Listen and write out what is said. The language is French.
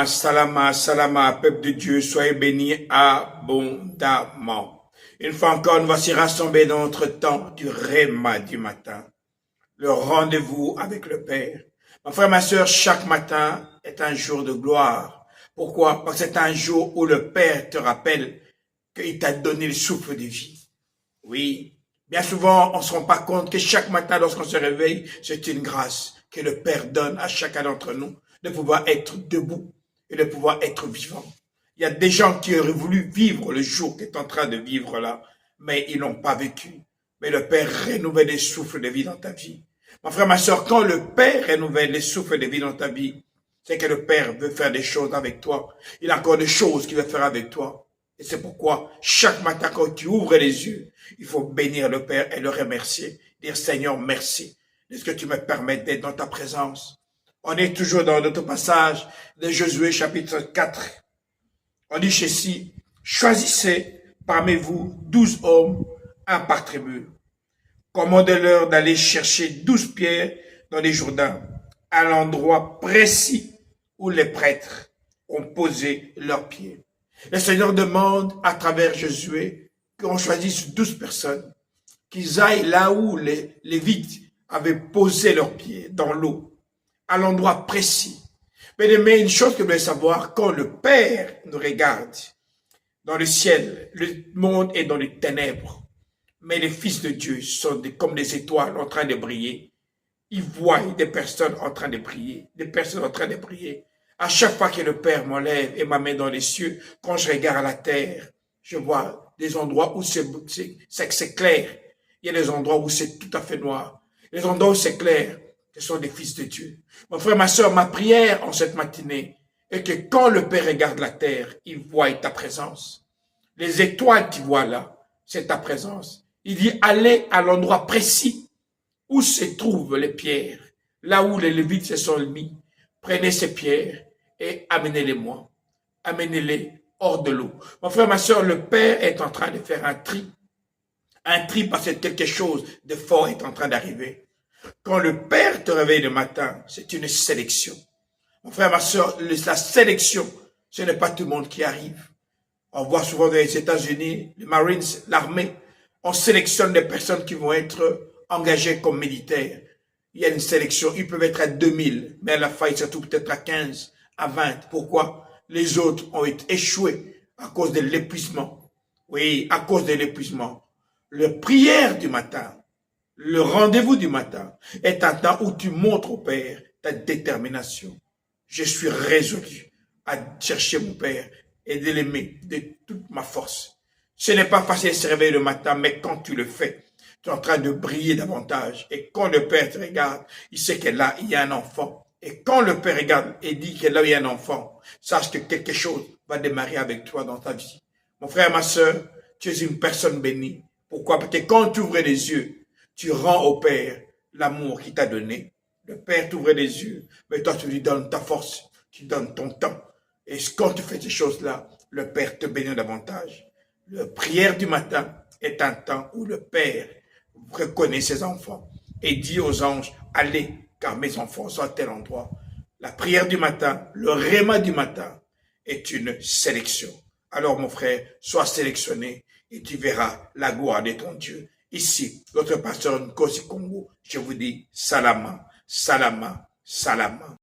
Salama, salama, peuple de Dieu, soyez bénis abondamment. Une fois encore, nous voici rassemblés dans notre temps du réma du matin, le rendez-vous avec le Père. Mon frère, ma soeur, chaque matin est un jour de gloire. Pourquoi? Parce que c'est un jour où le Père te rappelle qu'il t'a donné le souffle de vie. Oui, bien souvent, on ne se rend pas compte que chaque matin, lorsqu'on se réveille, c'est une grâce que le Père donne à chacun d'entre nous de pouvoir être debout et de pouvoir être vivant. Il y a des gens qui auraient voulu vivre le jour que tu es en train de vivre là, mais ils n'ont pas vécu. Mais le Père renouvelle les souffles de vie dans ta vie. Mon frère, ma soeur, quand le Père renouvelle les souffles de vie dans ta vie, c'est que le Père veut faire des choses avec toi. Il a encore des choses qu'il veut faire avec toi. Et c'est pourquoi, chaque matin, quand tu ouvres les yeux, il faut bénir le Père et le remercier. Dire, Seigneur, merci de ce que tu me permets d'être dans ta présence. On est toujours dans notre passage de Josué chapitre 4. On dit ceci, choisissez parmi vous 12 hommes, un par tribu. Commandez-leur d'aller chercher 12 pierres dans les Jourdains, à l'endroit précis où les prêtres ont posé leurs pieds. Le Seigneur demande à travers Josué qu'on choisisse 12 personnes, qu'ils aillent là où les Lévites avaient posé leurs pieds, dans l'eau, à l'endroit précis. Mais une chose que vous devez savoir, quand le Père nous regarde dans le ciel, le monde est dans les ténèbres, mais les fils de Dieu sont comme des étoiles en train de briller. Ils voient des personnes en train de briller, des personnes en train de briller. À chaque fois que le Père m'enlève et m'amène dans les cieux, quand je regarde à la terre, je vois des endroits où c'est clair. Il y a des endroits où c'est tout à fait noir. Les endroits où c'est clair, ce sont des fils de Dieu. Mon frère, ma soeur, ma prière en cette matinée est que quand le Père regarde la terre, il voit ta présence. Les étoiles qu'il voit là, c'est ta présence. Il dit, allez à l'endroit précis où se trouvent les pierres, là où les Lévites se sont mis. Prenez ces pierres et amenez-les-moi. Amenez-les hors de l'eau. Mon frère, ma soeur, le Père est en train de faire un tri. Un tri parce que quelque chose de fort est en train d'arriver. Quand le Père te réveille le matin, c'est une sélection. Mon frère, ma soeur, la sélection, ce n'est pas tout le monde qui arrive. On voit souvent dans les États-Unis, les Marines, l'armée, on sélectionne des personnes qui vont être engagées comme militaires. Il y a une sélection, ils peuvent être à 2000, mais à la fin, ils se trouvent peut-être à 15, à 20. Pourquoi? Les autres ont échoué à cause de l'épuisement. Oui, à cause de l'épuisement. La prière du matin, le rendez-vous du matin est un temps où tu montres au Père ta détermination. Je suis résolu à chercher mon Père et de l'aimer de toute ma force. Ce n'est pas facile de se réveiller le matin, mais quand tu le fais, tu es en train de briller davantage. Et quand le Père te regarde, il sait que là, il y a un enfant. Et quand le Père regarde et dit que là, il y a un enfant, sache que quelque chose va démarrer avec toi dans ta vie. Mon frère, ma soeur, tu es une personne bénie. Pourquoi? Parce que quand tu ouvres les yeux, tu rends au Père l'amour qu'il t'a donné. Le Père t'ouvre les yeux, mais toi, tu lui donnes ta force, tu donnes ton temps. Et quand tu fais ces choses-là, le Père te bénit davantage. La prière du matin est un temps où le Père reconnaît ses enfants et dit aux anges, allez, car mes enfants sont à tel endroit. La prière du matin, le réma du matin est une sélection. Alors mon frère, sois sélectionné et tu verras la gloire de ton Dieu. Ici, votre pasteur Nkosi Congo, je vous dis salama, salama, salama.